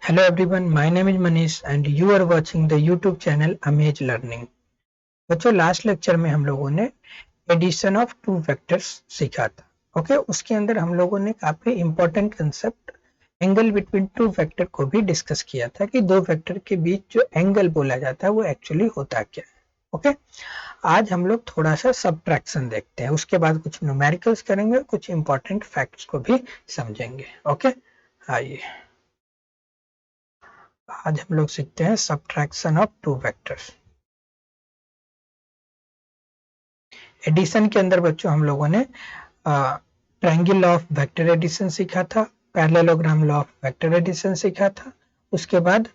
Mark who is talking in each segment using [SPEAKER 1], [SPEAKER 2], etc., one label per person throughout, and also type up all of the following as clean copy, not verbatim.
[SPEAKER 1] Hello everyone, my name is Manish and you are watching the YouTube channel Amazing Learning। बच्चों last lecture में हम लोगों ने addition of two vectors सीखा था। ओके, उसके अंदर हम लोगों ने काफी important concept angle between two vector को भी डिस्कस किया था कि दो वेक्टर के बीच जो एंगल बोला जाता है वो एक्चुअली होता क्या है। ओके, आज हम लोग थोड़ा सा सब्ट्रैक्शन देखते हैं, उसके बाद कुछ न्यूमेरिकल्स करेंगे, कुछ इंपॉर्टेंट फैक्ट्स को भी समझेंगे। ओके, आइए आज हम लोग सीखते हैं subtraction of two vectors. Addition के अंदर बच्चों हम लोगों ने triangle law of vector addition सीखा था, parallelogram law of vector addition सीखा था। उसके बाद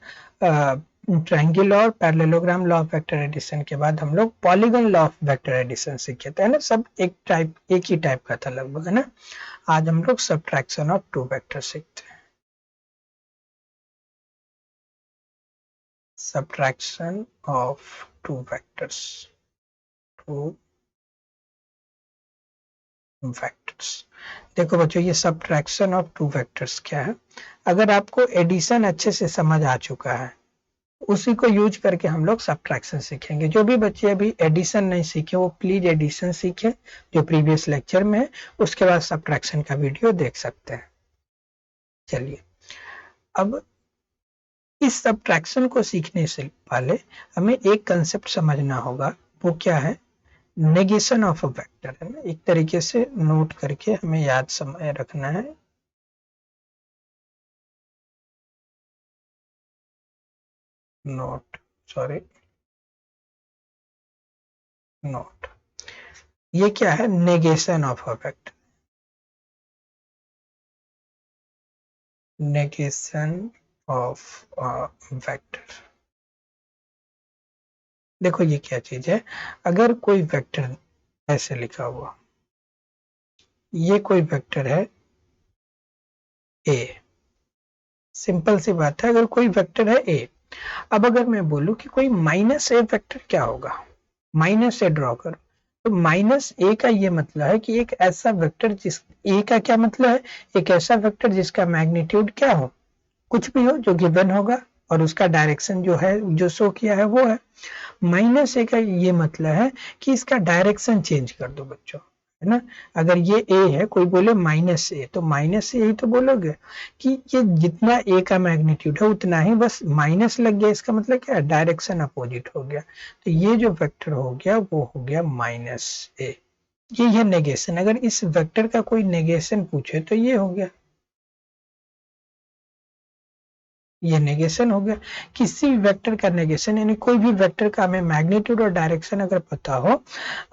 [SPEAKER 1] ट्रायंगल और parallelogram law of vector addition के बाद हम लोग polygon law of vector addition सीखे थे, है ना। सब एक ही टाइप का था लगभग, है ना। आज हम लोग सब्ट्रैक्शन ऑफ टू वेक्टर सीखते हैं। Subtraction of two vectors, देखो बच्चों, ये सब्ट्रैक्शन ऑफ टू वेक्टर्स क्या है। अगर आपको एडिशन अच्छे से समझ आ चुका है, उसी को यूज करके हम लोग सब्ट्रैक्शन सीखेंगे। जो भी बच्चे अभी एडिशन नहीं सीखे वो प्लीज एडिशन सीखे जो प्रीवियस लेक्चर में है, उसके बाद सब्ट्रैक्शन का वीडियो देख सकते हैं। चलिए, अब इस सब्ट्रैक्शन को सीखने से पहले हमें एक कंसेप्ट समझना होगा, वो क्या है, नेगेशन ऑफ अ वेक्टर, है ना। एक तरीके से नोट करके हमें याद समय रखना है। नोट ये क्या है, negation of a vector. Negation of a vector, देखो ये क्या चीज है। अगर कोई वेक्टर ऐसे लिखा हुआ, ये कोई वेक्टर है ए, सिंपल सी बात है, अगर कोई वेक्टर है ए। अब अगर मैं बोलूं कि कोई माइनस ए वेक्टर क्या होगा, माइनस ए ड्रॉ करो, तो माइनस ए का ये मतलब है कि एक ऐसा वेक्टर जिस ए का क्या मतलब है, एक ऐसा वेक्टर जिसका मैग्नीट्यूड क्या हो, कुछ भी हो जो गिवन होगा और उसका डायरेक्शन जो है जो शो किया है वो है। माइनस ए का ये मतलब है कि इसका डायरेक्शन चेंज कर दो बच्चों, है ना। अगर ये ए है, कोई बोले माइनस ए, तो माइनस ए ही तो बोलोगे कि ये जितना ए का मैग्नीट्यूड है उतना ही, बस माइनस लग गया, इसका मतलब क्या है, डायरेक्शन अपोजिट हो गया। तो ये जो वेक्टर हो गया वो हो गया माइनस ए। ये है नेगेशन। अगर इस वेक्टर का कोई नेगेशन पूछे तो ये हो गया, ये नेगेशन हो गया। किसी भी वेक्टर का नेगेशन, यानी कोई भी वेक्टर का हमें मैग्नीट्यूड और डायरेक्शन अगर पता हो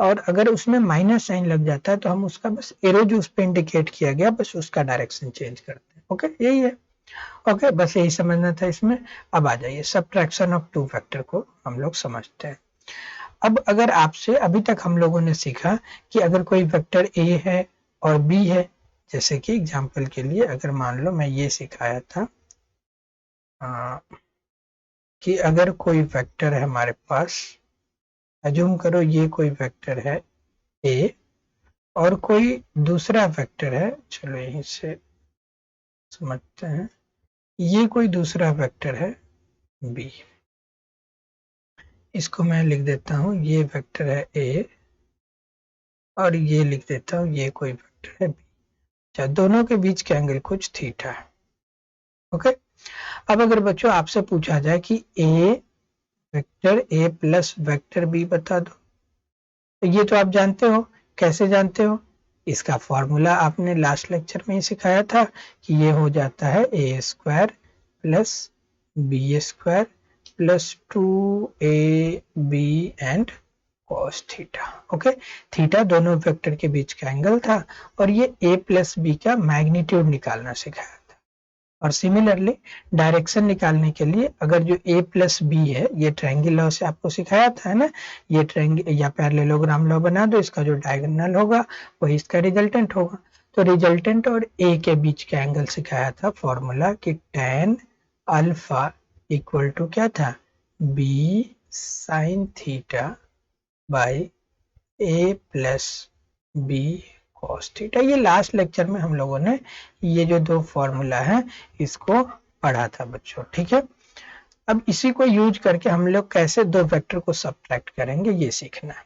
[SPEAKER 1] और अगर उसमें माइनस साइन लग जाता है तो हम उसका बस एरो जो उस पे इंडिकेट किया गया बस उसका डायरेक्शन चेंज करते हैं। ओके, यही है। ओके, बस यही समझना था इसमें। अब आ जाइए सब्ट्रैक्शन ऑफ टू वेक्टर को हम लोग समझते हैं। अब अगर आपसे अभी तक हम लोगों ने सीखा कि अगर कोई वेक्टर ए है और बी है, जैसे कि एग्जाम्पल के लिए अगर मान लो मैं ये सिखाया था कि अगर कोई वेक्टर है हमारे पास, अज्यूम करो ये कोई वेक्टर है ए और कोई दूसरा वेक्टर है, चलो यहीं से समझते हैं, ये कोई दूसरा वेक्टर है बी। इसको मैं लिख देता हूं, ये वेक्टर है ए और ये लिख देता हूं ये कोई वेक्टर है बी। अच्छा, दोनों के बीच का एंगल कुछ थीटा है। ओके, अब अगर बच्चों आपसे पूछा जाए कि A vector A plus vector B बता दो, तो ये तो आप जानते हो। कैसे जानते हो, इसका फॉर्मूला आपने लास्ट लेक्चर में ही सिखाया था कि ये हो जाता है A square plus B square plus 2ab and cos theta. Okay, theta दोनों वेक्टर के बीच का एंगल था और ये a प्लस बी का मैग्नीट्यूड निकालना सिखाया। और सिमिलरली डायरेक्शन निकालने के लिए अगर जो a प्लस बी है, ये ट्रायंगल लॉ से आपको सिखाया था, है ना। ये ट्रायंगल या पैरेललोग्राम लॉ बना दो, इसका जो डायगोनल होगा वही इसका रिजल्टेंट होगा। तो रिजल्टेंट और a के बीच का एंगल सिखाया था फॉर्मूला कि tan अल्फा इक्वल टू क्या था, b sin theta by a plus B cos theta. ये लास्ट लेक्चर में हम लोगों ने ये जो दो फॉर्मूला है इसको पढ़ा था बच्चों, ठीक है। अब इसी को यूज करके हम लोग कैसे दो वेक्टर को सब्ट्रैक्ट करेंगे ये सीखना है।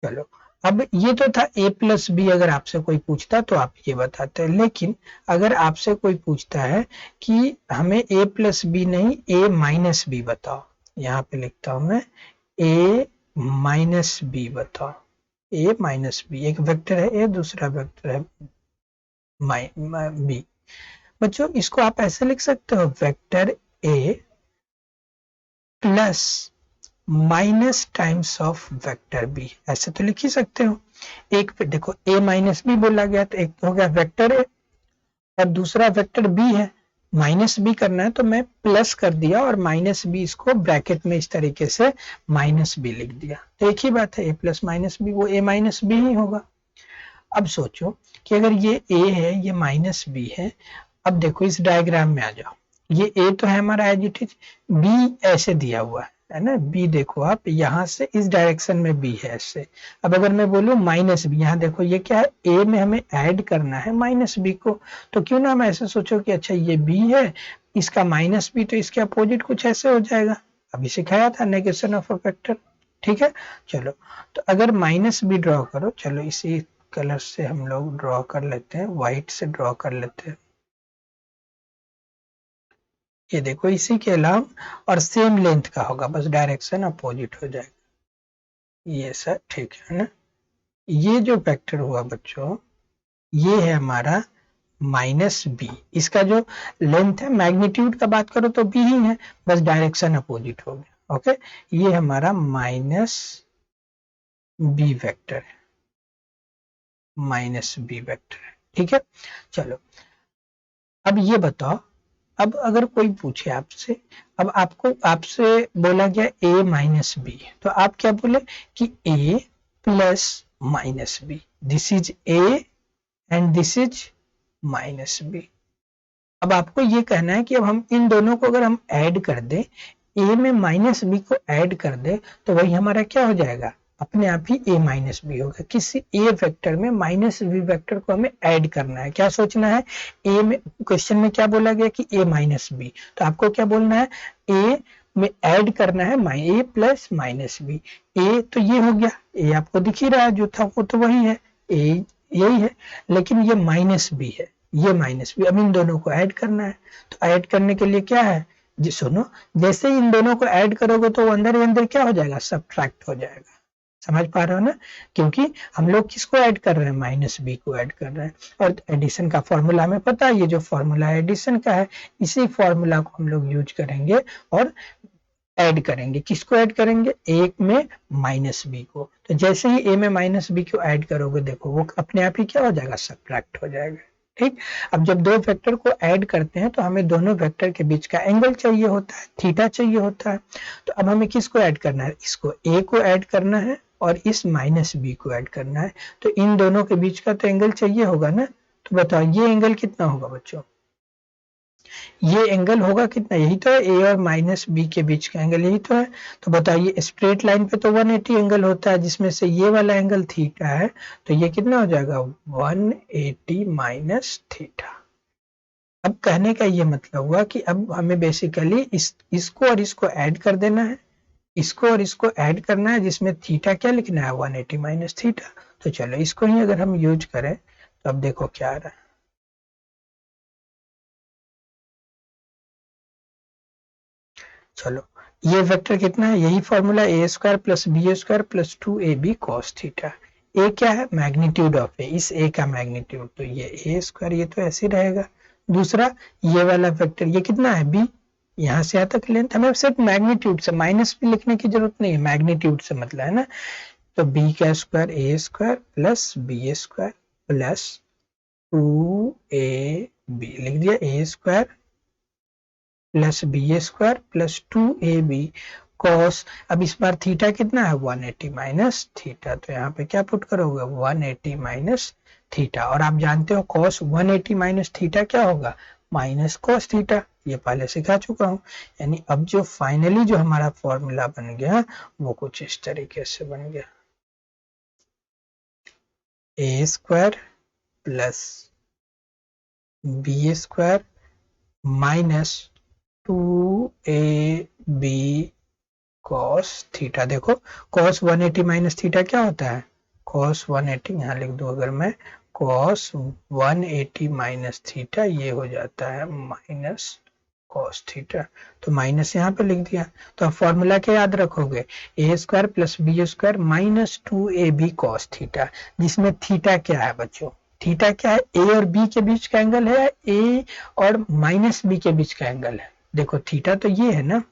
[SPEAKER 1] चलो, अब ये तो था a प्लस बी, अगर आपसे कोई पूछता तो आप ये बताते हैं, लेकिन अगर आपसे कोई पूछता है कि हमें a प्लस बी नहीं a माइनस बी बताओ, यहाँ पे लिखता हूं मैं a माइनस बी बताओ। a माइनस बी, एक वेक्टर है a, दूसरा वेक्टर है बी। बच्चों इसको आप ऐसे लिख सकते हो, vector a plus minus times of vector b, ऐसे तो लिख ही सकते हो। एक पे देखो a माइनस बी बोला गया, तो एक हो गया वेक्टर ए और दूसरा वेक्टर बी है, माइनस बी करना है तो मैं प्लस कर दिया और माइनस बी इसको ब्रैकेट में इस तरीके से माइनस बी लिख दिया, तो एक ही बात है, ए प्लस माइनस बी वो ए माइनस बी ही होगा। अब सोचो कि अगर ये ए है ये माइनस बी है, अब देखो इस डायग्राम में आ जाओ, ये ए तो है हमारा एज इट इज, बी ऐसे दिया हुआ है ना, बी देखो आप यहाँ से इस डायरेक्शन में बी है ऐसे। अब अगर मैं बोलूं माइनस बी, यहाँ देखो ये क्या है, ए में हमें ऐड करना है माइनस बी को, तो क्यों ना हम ऐसे सोचो कि अच्छा ये बी है, इसका माइनस बी तो इसके अपोजिट कुछ ऐसे हो जाएगा, अभी सिखाया था नेगेशन ऑफ अ वेक्टर, ठीक है। चलो, तो अगर माइनस बी ड्रॉ करो, चलो इसी कलर से हम लोग ड्रॉ कर लेते हैं, व्हाइट से ड्रॉ कर लेते हैं, ये देखो इसी के अलावा और सेम लेंथ का होगा, बस डायरेक्शन अपोजिट हो जाएगा, ये सर ठीक है ना। ये जो वेक्टर हुआ बच्चों, ये है हमारा माइनस बी, इसका जो लेंथ है मैग्नीट्यूड का बात करो तो बी ही है, बस डायरेक्शन अपोजिट हो गया, ओके। ये हमारा माइनस बी वेक्टर है, माइनस बी वेक्टर है, ठीक है। चलो, अब ये बताओ, अब अगर कोई पूछे आपसे, अब आपको आपसे बोला गया a माइनस बी, तो आप क्या बोले कि a plus minus b, this is a and this is minus b. अब आपको ये कहना है कि अब हम इन दोनों को अगर हम ऐड कर दें, a में माइनस बी को ऐड कर दे, तो वही हमारा क्या हो जाएगा, अपने आप ही a माइनस बी होगा। किसी a वेक्टर में माइनस बी वेक्टर को हमें ऐड करना है, क्या सोचना है, a में क्वेश्चन में क्या बोला गया कि a माइनस बी, तो आपको क्या बोलना है, a में ऐड करना है a plus minus b. a तो ये हो गया, a आपको दिख ही रहा है, जो था वो तो वही है, a यही है, लेकिन ये माइनस बी है, ये माइनस बी, अब इन दोनों को ऐड करना है, तो ऐड करने के लिए क्या है जी, सुनो, जैसे ही इन दोनों को ऐड करोगे तो अंदर ही अंदर क्या हो जाएगा, सब्ट्रैक्ट हो जाएगा, समझ पा रहे हो ना, क्योंकि हम लोग किसको ऐड कर रहे हैं, माइनस बी को ऐड कर रहे हैं, और एडिशन का फॉर्मूला हमें पता है, ये जो फॉर्मूला है एडिशन का है, इसी फॉर्मूला को हम लोग यूज करेंगे और ऐड करेंगे, किसको ऐड करेंगे, एक में माइनस बी को, तो जैसे ही ए में माइनस बी को ऐड करोगे देखो वो अपने आप ही क्या हो जाएगा, सब्ट्रैक्ट हो जाएगा, ठीक। अब जब दो वेक्टर को ऐड करते हैं तो हमें दोनों वेक्टर के बीच का एंगल चाहिए होता है, थीटा चाहिए होता है, तो अब हमें किसको ऐड करना है, इसको a को ऐड करना है और इस माइनस बी को ऐड करना है, तो इन दोनों के बीच का तो एंगल चाहिए होगा ना, तो बताओ ये एंगल कितना होगा बच्चों, ये एंगल होगा कितना, यही तो है a और माइनस बी के बीच का एंगल, यही तो है। तो बताइए स्ट्रेट लाइन पे तो 180 एंगल होता है, जिसमें से ये वाला एंगल थीटा है, तो ये कितना हो जाएगा 180 माइनस थीटा। अब कहने का ये मतलब हुआ कि अब हमें बेसिकली इसको और इसको ऐड कर देना है, इसको और इसको ऐड करना है, जिसमें थीटा क्या लिखना है 180 माइनस थीटा। तो चलो इसको ही अगर हम यूज करें तो अब देखो क्या आ रहा है, चलो ये वेक्टर कितना है, यही formula A square plus B square plus 2ab cos theta. A क्या है, मैग्नीट्यूड ऑफ ए, इस ए का मैग्नीट्यूड, तो ये ए स्क्वायर, ये तो ऐसे रहेगा। दूसरा ये वाला वेक्टर ये कितना है बी, यहाँ से यहाँ तक लेंथ, हमें सिर्फ मैग्नीट्यूड से माइनस भी लिखने की जरूरत नहीं है, मैग्नीट्यूड से मतलब है ना, तो बी का square A square plus B square plus 2ab लिख दिया, A square plus B square plus 2ab cos, अब इस बार थीटा कितना है 180 माइनस थीटा, तो यहाँ पे क्या पुट करोगे 180 माइनस थीटा, और आप जानते हो कॉस 180 माइनस थीटा क्या होगा, माइनस कॉस थीटा, ये पहले सिखा चुका हूँ। यानी अब जो फाइनली जो हमारा फॉर्मूला बन गया वो कुछ इस तरीके से बन गया, A square plus B square minus 2ab cos theta. देखो cos 180 माइनस थीटा क्या होता है, cos 180 यहाँ लिख दो अगर मैं, cos 180 माइनस थीटा ये हो जाता है माइनस cos थीटा। तो माइनस यहाँ पे लिख दिया। तो अब फॉर्मूला क्या याद रखोगे, A square plus B square minus 2ab cos theta, जिसमें थीटा क्या है बच्चों, थीटा क्या है, ए और बी के बीच का एंगल है, ए और माइनस बी के बीच का एंगल है। देखो थीटा तो ये है ना,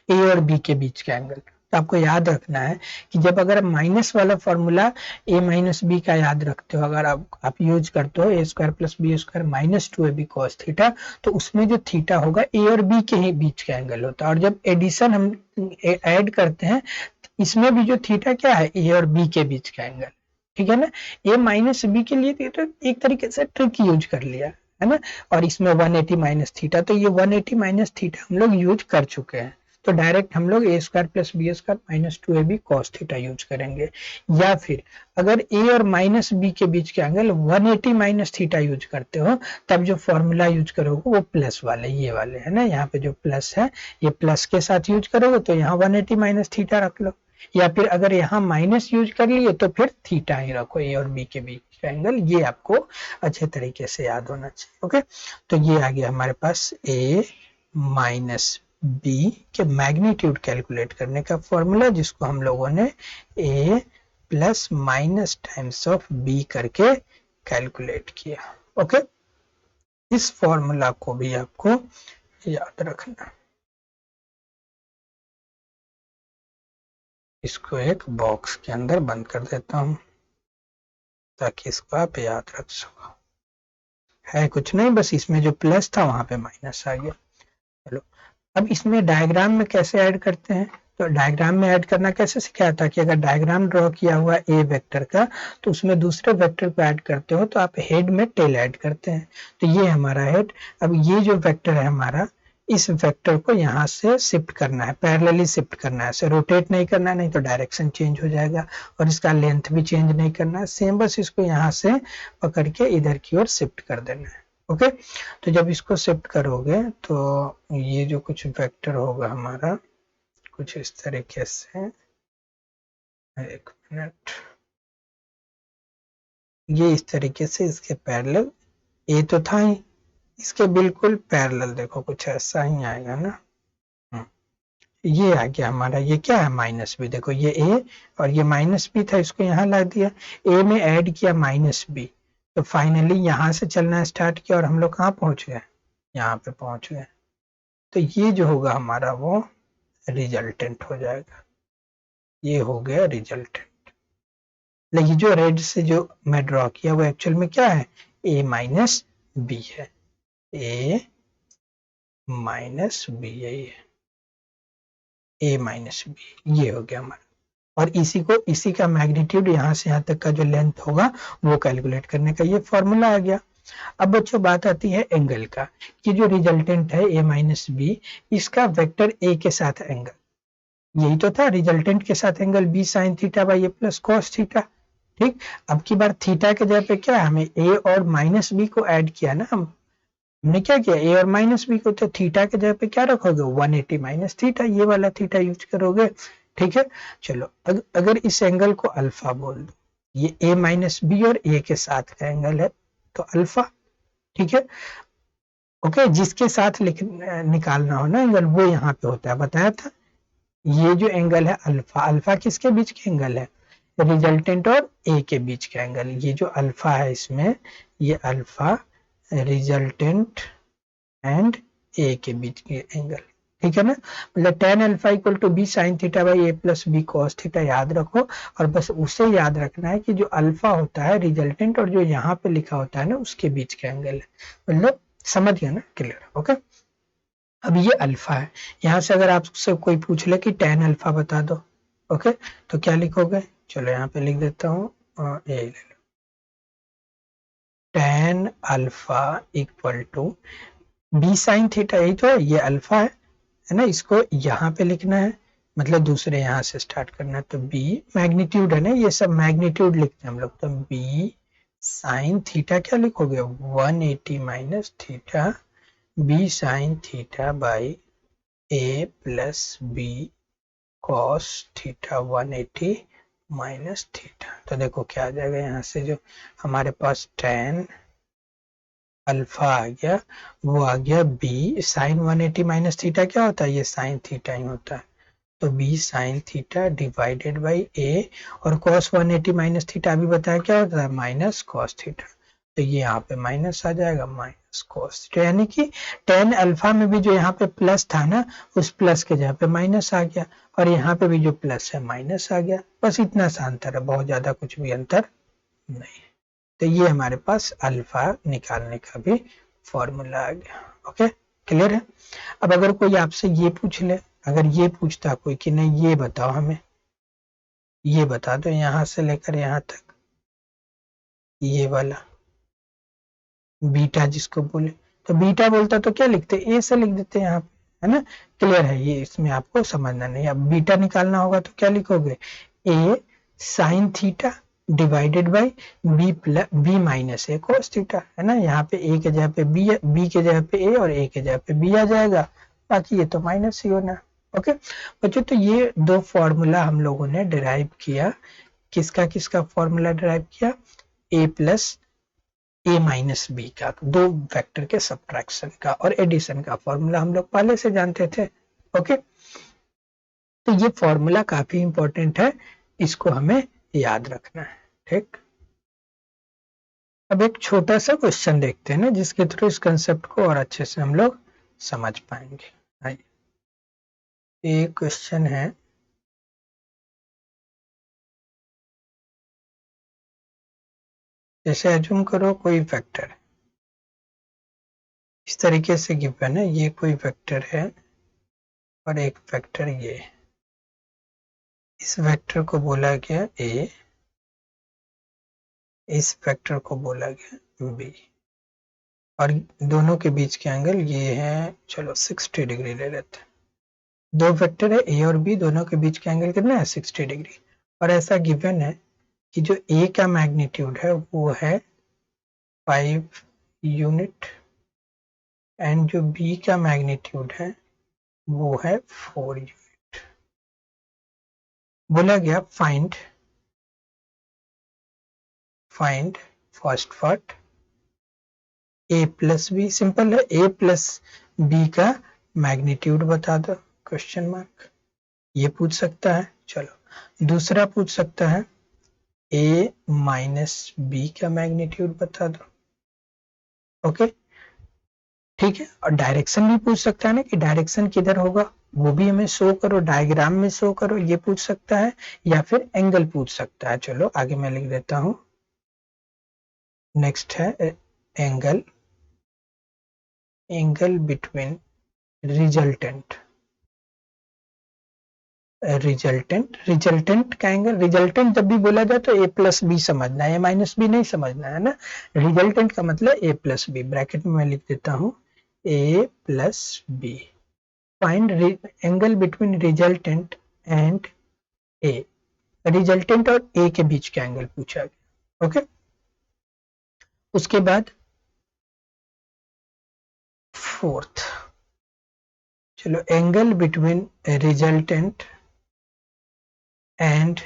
[SPEAKER 1] ए और बी के बीच का एंगल। तो आपको याद रखना है कि जब अगर माइनस वाला फॉर्मूला ए माइनस बी का याद रखते हो, अगर आप यूज करते हो A square plus B square minus 2ab cos theta, तो उसमें जो थीटा होगा ए और बी के ही बीच का एंगल होता है। और जब एडिशन हम ऐड करते हैं, इसमें भी जो थीटा क्या है, ए और बी के बीच का एंगल, ठीक है ना। ए माइनस बी के लिए तो एक तरीके से ट्रिक यूज कर लिया है ना। और इसमें 180 माइनस थीटा, तो ये 180 माइनस थीटा हम लोग यूज कर चुके हैं। तो डायरेक्ट हम लोग A square plus B square minus 2ab cos theta use करेंगे। या फिर अगर ए और माइनस बी के बीच के एंगल 180 माइनस थीटा यूज करते हो, तब जो फॉर्मूला यूज करोगे वो प्लस वाले, ये वाले है ना, यहाँ पे जो प्लस है ये प्लस के साथ यूज करोगे, तो यहाँ 180 माइनस थीटा रख लो। या फिर अगर यहाँ माइनस यूज कर लिए तो फिर थीटा ही रखो, ए और बी के बीच का एंगल। ये आपको अच्छे तरीके से याद होना चाहिए। ओके, तो ये आ गया हमारे पास ए माइनस बी के मैग्नीट्यूड कैलकुलेट करने का फॉर्मूला, जिसको हम लोगों ने A plus minus times of B करके कैलकुलेट किया। ओके, इस फॉर्मूला को भी आपको याद रखना। इसको एक बॉक्स के अंदर बंद कर देता हूं ताकि इसको आप याद रख सको। है कुछ नहीं, बस इसमें जो प्लस था वहां पे माइनस आ गया। चलो, अब इसमें डायग्राम में कैसे ऐड करते हैं, तो डायग्राम में ऐड करना कैसे सिखाया था कि अगर डायग्राम ड्रॉ किया हुआ ए वेक्टर का, तो उसमें दूसरे वेक्टर को ऐड करते हो तो आप हेड में टेल ऐड करते हैं। तो ये हमारा हेड। अब ये जो वेक्टर है हमारा, इस वेक्टर को यहाँ से शिफ्ट करना है, पैरेलली शिफ्ट करना है, इसे रोटेट नहीं करना है, नहीं तो डायरेक्शन चेंज हो जाएगा। और इसका लेंथ भी चेंज नहीं करना है, सेम बस इसको यहाँ से पकड़ के इधर की ओर शिफ्ट कर देना है। ओके, तो जब इसको शिफ्ट करोगे तो ये जो कुछ वेक्टर होगा हमारा कुछ इस तरीके से, एक मिनट, ये इस तरीके से इसके पैरेलल, ए तो था ही, इसके बिल्कुल पैरेलल देखो कुछ ऐसा ही आएगा ना। ये आ गया हमारा, ये क्या है माइनस बी। देखो ये ए और ये माइनस बी था, इसको यहाँ ला दिया, ए में ऐड किया माइनस बी, तो फाइनली यहाँ से चलना स्टार्ट किया और हम लोग कहाँ पहुंच गए, यहाँ पे पहुंच गए। तो ये जो होगा हमारा वो रिजल्टेंट हो जाएगा, ये हो गया रिजल्टेंट। लेकिन जो रेड से जो मैं ड्रॉ किया वो एक्चुअल में क्या है, ए माइनस बी है, ए माइनस बी है, ये ए माइनस बी, ये हो गया हमारा। और इसी का मैग्नीट्यूड यहाँ से यहाँ तक का जो लेंथ होगा वो कैलकुलेट करने का ये फॉर्मूला आ गया। अब बच्चों बात आती है एंगल का, कि जो रिजल्टेंट है ए माइनस बी, इसका वेक्टर ए के साथ एंगल, यही तो था रिजल्टेंट के साथ angle b sine theta by A plus cos theta. ठीक, अब की बार थीटा के जगह पे क्या है, हमें ए और माइनस बी को ऐड किया ना, हमने क्या किया, ए और माइनस बी को, तो थीटा के जगह पे क्या रखोगे, 180 माइनस थीटा, ये वाला थीटा यूज करोगे। ठीक है, चलो अगर इस एंगल को अल्फा बोल दो, ये ए माइनस बी और ए के साथ का एंगल है तो अल्फा। ठीक है, ओके, जिसके साथ निकालना हो ना एंगल वो यहाँ पे होता है, बताया था। ये जो एंगल है अल्फा, अल्फा किसके बीच के एंगल है, रिजल्टेंट और ए के बीच का एंगल। ये जो अल्फा है इसमें, ये अल्फा रिजल्टेंट एंड ए के बीच के एंगल। ठीक है ना, मतलब tan alpha equal to b sine theta by A plus B cos theta याद रखो। और बस उसे याद रखना है कि जो अल्फा होता है रिजल्टेंट और जो यहाँ पे लिखा होता है ना उसके बीच का एंगल है। मतलब समझ गया ना, क्लियर। ओके, अब ये अल्फा है, यहाँ से अगर आपसे कोई पूछ ले कि tan अल्फा बता दो, ओके, तो क्या लिखोगे, चलो यहाँ पे लिख देता हूँ, ये ले लो, tan alpha equal to b sine theta, यही तो है, ये अल्फा है ना, इसको यहाँ पे लिखना है, मतलब दूसरे यहाँ से स्टार्ट करना है। तो बी मैग्नीट्यूड है ना, ये सब मैग्नीट्यूड लिखते हैं हम लोग, तो बी साइन थीटा क्या लिखोगे, 180 minus theta b sine theta by A plus B cos theta 180 minus theta. तो देखो क्या आ जाएगा, यहाँ से जो हमारे पास tan अल्फा आ गया वो आ गया बी साइन 180 माइनस थीटा। क्या होता है, ये साइन थीटा ही होता है। तो B sine theta divided by A, और cos 180 माइनस थीटा अभी बताया क्या होता है, माइनस cos थीटा। तो ये यहाँ पे माइनस आ जाएगा, माइनस cos थीटा, यानी कि tan अल्फा में भी जो यहाँ पे प्लस था ना, उस प्लस के जगह पे माइनस आ गया, और यहाँ पे भी जो प्लस है माइनस आ गया। बस इतना सा अंतर है, बहुत ज्यादा कुछ भी अंतर नहीं। तो ये हमारे पास अल्फा निकालने का भी फॉर्मूला आ गया। ओके, क्लियर है। अब अगर कोई आपसे ये पूछ ले, अगर ये पूछता कोई कि नहीं ये बताओ हमें, ये बता दो यहां से लेकर यहां तक, ये वाला बीटा जिसको बोले, तो बीटा बोलता तो क्या लिखते, ए से लिख देते यहाँ पे, है ना। क्लियर है, ये इसमें आपको समझना नहीं। अब बीटा निकालना होगा तो क्या लिखोगे, A sine theta divided by B plus B minus A cos theta, है ना। यहाँ पे ए के जगह पे बी के जगह पे ए और ए के जगह पे बी आ जाएगा, बाकी ये तो माइनस ही होना। ओके बच्चों, तो ये दो फॉर्मूला हम लोगों ने डिराइव किया। किसका किसका फॉर्मूला डिराइव किया, ए प्लस ए माइनस बी का, दो वेक्टर के सब्ट्रैक्शन का और एडिशन का फॉर्मूला हम लोग पहले से जानते थे। ओके, तो ये फॉर्मूला काफी इंपॉर्टेंट है, इसको हमें याद रखना है। ठीक, अब एक छोटा सा क्वेश्चन देखते हैं ना, जिसके थ्रू इस कंसेप्ट को और अच्छे से हम लोग समझ पाएंगे। आइए, एक क्वेश्चन है, जैसे एज्यूम करो कोई वेक्टर इस तरीके से गिवन है, ये कोई वेक्टर है और एक वेक्टर ये, इस वेक्टर को बोला गया ए, इस वेक्टर को बोला गया बी, और दोनों के बीच के एंगल ये है, चलो 60 डिग्री ले लेते हैं। दो वेक्टर है ए और बी, दोनों के बीच का एंगल कितना है, 60 डिग्री। और ऐसा गिवन है कि जो ए का मैग्नीट्यूड है वो है 5 यूनिट, एंड जो बी का मैग्नीट्यूड है वो है 4 यूनिट। बोला गया find first part a plus b, simple है, ए प्लस बी का मैग्नीट्यूड बता दो, क्वेश्चन मार्क। ये पूछ सकता है। चलो दूसरा पूछ सकता है ए माइनस बी का मैग्नीट्यूड बता दो। ओके ठीक है, और डायरेक्शन भी पूछ सकता है ना, कि डायरेक्शन किधर होगा वो भी हमें शो करो, डायग्राम में शो करो, ये पूछ सकता है, या फिर एंगल पूछ सकता है। चलो आगे मैं लिख देता हूं, नेक्स्ट है angle, angle between resultant, resultant का एंगल, रिजल्टेंट जब भी बोला जाए तो ए प्लस बी समझना है, ए माइनस बी नहीं समझना है ना। रिजल्टेंट का मतलब ए प्लस बी, ब्रैकेट में मैं लिख देता हूं A plus B. Find angle between resultant and A, resultant और ए के बीच का एंगल पूछा गया। ओके, उसके बाद फोर्थ, चलो angle between resultant and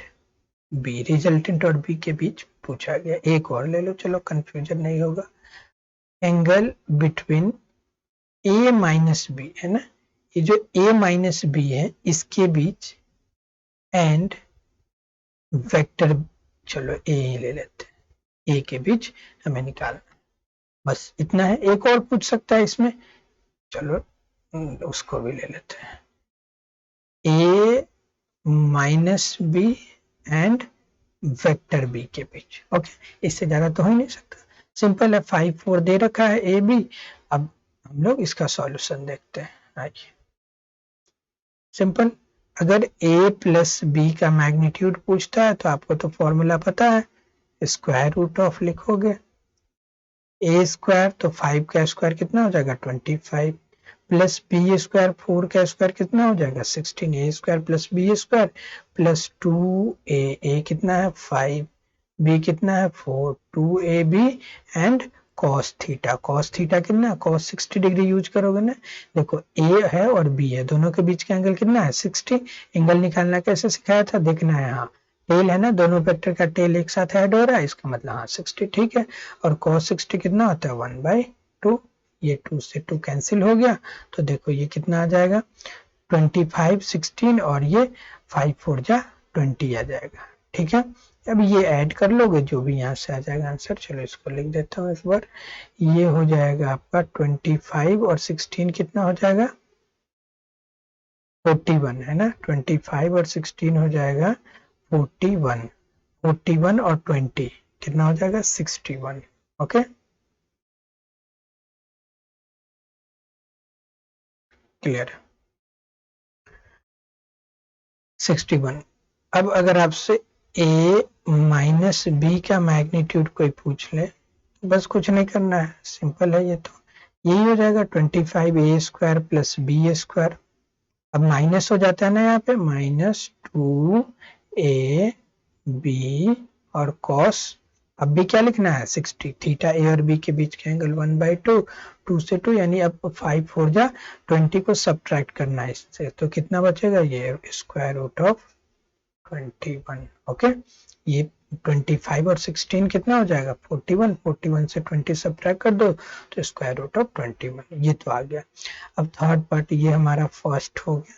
[SPEAKER 1] b, resultant और बी के बीच पूछा गया। एक और ले लो, चलो कंफ्यूजन नहीं होगा, एंगल बिटवीन ए माइनस बी, है ना, ये जो ए माइनस बी है इसके बीच एंड वेक्टर, चलो ए ले लेते हैं, ए के बीच हमें निकालना, बस इतना है। एक और पूछ सकता है इसमें, चलो उसको भी ले लेते हैं, A minus B and vector B के बीच। ओके, इससे ज्यादा तो हो ही नहीं सकता, सिंपल है, 5 4 दे रखा है ए बी। अब हम लोग इसका सॉल्यूशन देखते हैं। आइए, सिंपल, अगर a प्लस बी का मैग्नीट्यूड पूछता है तो आपको तो फॉर्मूला पता है, स्क्वायर रूट ऑफ लिखोगे ए स्क्वायर, तो 5 का स्क्वायर कितना हो जाएगा 25, प्लस बी स्क्वायर 4 का स्क्वायर कितना हो जाएगा 16, A square plus B square plus 2 A कितना है 5, बी कितना है 4, 2 A B and cos theta कितना है, कॉस 60 डिग्री यूज करोगे ना। देखो ए है और बी है, दोनों के बीच का एंगल कितना है 60। एंगल निकालना कैसे सिखाया था, देखना है, हाँ टेल है ना, दोनों वेक्टर का टेल एक साथ ऐड हो रहा है, इसका मतलब हाँ 60 ठीक है। और कॉस 60 कितना होता है 1/2, ये 2 से 2 कैंसिल हो गया, तो देखो ये कितना आ जाएगा 25 16 और ये 5 4 जा 20 आ जाएगा, ठीक है। अब ये ऐड कर लोगे जो भी यहाँ से आ जाएगा आंसर, चलो इसको लिख देता हूँ इस बार, ये हो जाएगा आपका 25 और 16 कितना हो जाएगा 41 है ना, 25 और 16 हो जाएगा 41, 41 और 20 कितना हो जाएगा 61, ओके क्लियर 61। अब अगर आपसे a माइनस बी का मैग्नीट्यूड कोई पूछ ले, बस कुछ नहीं करना है, सिंपल है ये, तो यही हो जाएगा 25a² प्लस b²। अब माइनस हो जाता है ना यहाँ पे, -2ab और कॉस, अब भी क्या लिखना है 60, थीटा ए और बी के बीच के एंगल 1/2, 2 से 2 यानी अब 5 4 जा 20 को सब्ट्रैक्ट करना है इससे, तो कितना बचेगा ये स्क्वायर रूट ऑफ 21, ओके। ये 25 और 16 कितना हो जाएगा 41, 41 से 20 सब्ट्रैक्ट कर दो तो स्क्वायर रूट ऑफ 21, ये तो आ गया। अब थर्ड पार्ट, ये हमारा फर्स्ट हो गया,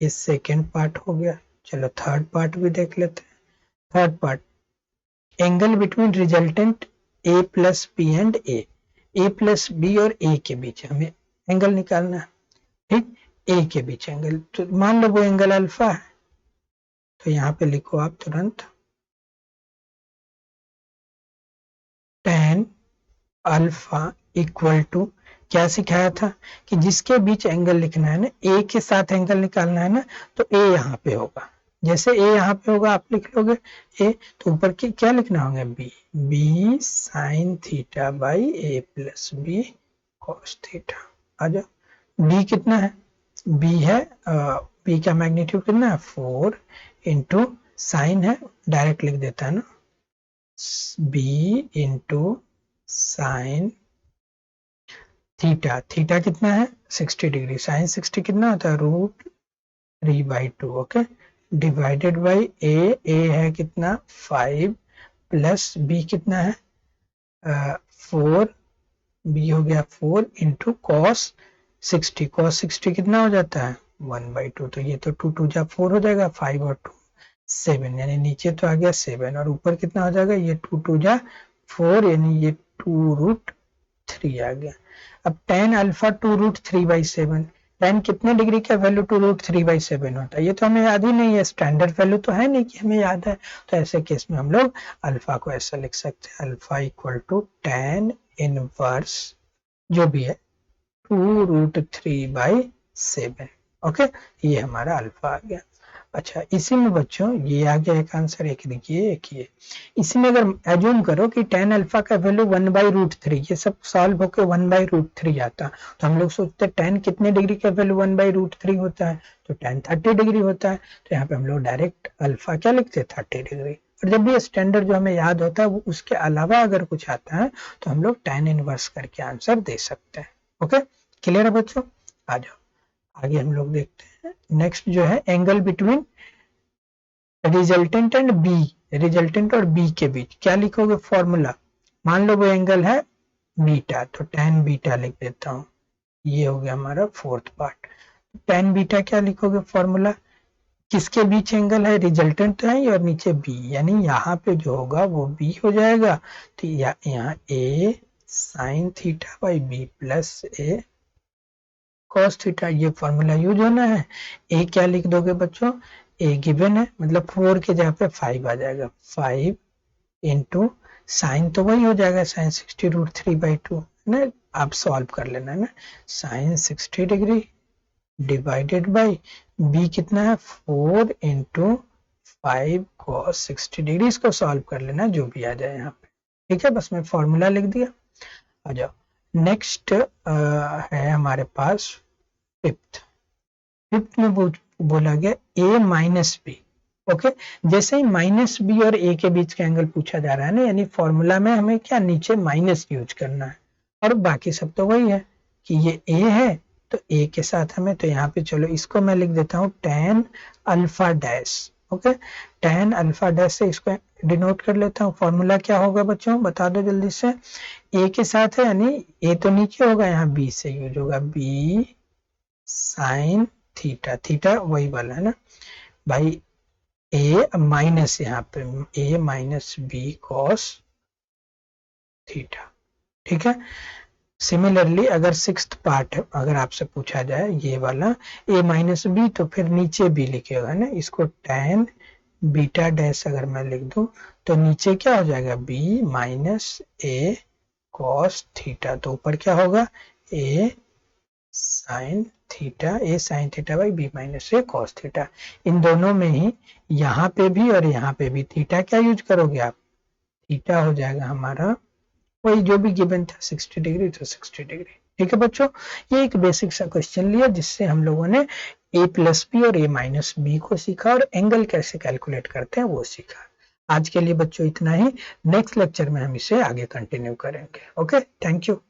[SPEAKER 1] ये सेकेंड पार्ट हो गया, चलो थर्ड पार्ट भी देख लेते हैं। Third part, angle between resultant a plus b and a plus b और ए के बीच हमें एंगल निकालना है, ठीक, ए के बीच एंगल, तो मान लो वो एंगल अल्फा है, तो यहाँ पे लिखो आप तुरंत tan अल्फा इक्वल टू, क्या सिखाया था कि जिसके बीच एंगल लिखना है ना, ए के साथ एंगल निकालना है ना, तो ए यहाँ पे होगा, जैसे ए यहाँ पे होगा आप लिख लोगे ए, तो ऊपर की क्या लिखना होगा B sine theta by A plus B cos theta. आ जाओ, बी कितना है, बी है बी का मैग्नीट्यूड कितना है 4 इंटू साइन है, डायरेक्ट लिख देता है ना, बी इंटू साइन थीटा कितना है 60 डिग्री, साइन 60 कितना होता है √3/2, ओके, डिवाइडेड बाई ए है कितना 5 प्लस बी कितना है 4, बी हो गया 4 इंटू कॉस 60 कितना हो जाता है 1/2, तो ये तो 2 2 जा 4 हो जाएगा, 5 और 2 7, यानी नीचे तो आ गया 7 और ऊपर कितना हो जाएगा, ये 2 2 जा 4 यानी ये 2√3 आ गया। अब tan अल्फा 2√3/7, tan कितने डिग्री का वैल्यू 2√3/7 होता है, ये तो हमें याद ही नहीं है, स्टैंडर्ड वैल्यू तो है नहीं कि हमें याद है, तो ऐसे केस में हम लोग अल्फा को ऐसा लिख सकते हैं, alpha equal to tan inverse जो भी है 2√3/7, ओके, ये हमारा अल्फा आ गया। अच्छा, इसी में बच्चों ये आ गया एक आंसर, एक देखिए एक ये, इसी में अगर एज्यूम करो कि tan अल्फा का वैल्यू 1/√3, ये सब सॉल्व होकर 1/√3 आता, तो हम लोग सोचते हैं tan कितने डिग्री का वैल्यू 1/√3 होता है, तो tan 30 डिग्री होता है, तो यहाँ पे हम लोग डायरेक्ट अल्फा क्या लिखते हैं 30 डिग्री। और जब भी स्टैंडर्ड जो हमें याद होता है वो उसके अलावा अगर कुछ आता है तो हम लोग tan इनवर्स करके आंसर दे सकते हैं, ओके क्लियर है बच्चों। आ जाओ आगे हम लोग देखते हैं, नेक्स्ट जो है angle between resultant and b, resultant और बी के बीच क्या लिखोगे फॉर्मूला, मान लो वो एंगल है बीटा, तो tan बीटा लिख देता हूँ, ये हो गया हमारा फोर्थ पार्ट। tan बीटा क्या लिखोगे फॉर्मूला, किसके बीच एंगल है, रिजल्टेंट तो है और नीचे बी, यानी यहाँ पे जो होगा वो बी हो जाएगा, तो यहाँ A sine theta by B plus A cos theta, ये फॉर्मूला यूज होना है। ए क्या लिख दोगे बच्चों, ए गिवन है, मतलब 4 के जगह पे 5 आ जाएगा, 5 इंटू साइन तो वही हो जाएगा साइन 60√3/2 ना, आप सॉल्व कर लेना है ना, sine 60 degree divided by b कितना है 4 इंटू 5 cos 60 डिग्री, इसको सॉल्व कर लेना जो भी आ जाए यहाँ पे, ठीक है, बस मैं फॉर्मूला लिख दिया। आ जाओ नेक्स्ट है हमारे पास फिफ्थ में बोला गया a माइनस बी, ओके, जैसे ही माइनस बी और ए के बीच का एंगल पूछा जा रहा है ना, यानी फॉर्मूला में हमें क्या नीचे माइनस यूज करना है, और बाकी सब तो वही है कि ये ए है तो ए के साथ हमें, तो यहाँ पे चलो इसको मैं लिख देता हूँ tan alpha dash. Okay, tan alpha dash से इसको डिनोट कर लेता हूँ। फॉर्मूला क्या होगा बच्चों, बता दो जल्दी से। ए के साथ है यानी ए तो नीचे होगा, यहाँ बी से यूज होगा, बी साइन थीटा, थीटा वही वाला है ना भाई, ए माइनस यहाँ पे ए माइनस बी कॉस थीटा। ठीक है, सिमिलरली अगर सिक्स्थ पार्ट अगर आपसे पूछा जाए ये वाला ए माइनस बी, तो फिर नीचे बी लिखेगा ना, इसको tan बीटा डैश अगर मैं लिख दूं तो नीचे क्या हो जाएगा, B minus A cos theta, तो ऊपर क्या होगा, A sine theta, A sine theta by B minus A cos theta. इन दोनों में ही यहाँ पे भी और यहाँ पे भी थीटा क्या यूज करोगे आप, थीटा हो जाएगा हमारा वही जो भी गिवन था 60 डिग्री, तो 60 डिग्री। ठीक है बच्चों, ये एक बेसिक सा क्वेश्चन लिया जिससे हम लोगों ने a प्लस बी और a माइनस बी को सीखा और एंगल कैसे कैलकुलेट करते हैं वो सीखा। आज के लिए बच्चों इतना ही, नेक्स्ट लेक्चर में हम इसे आगे कंटिन्यू करेंगे। Okay, thank you.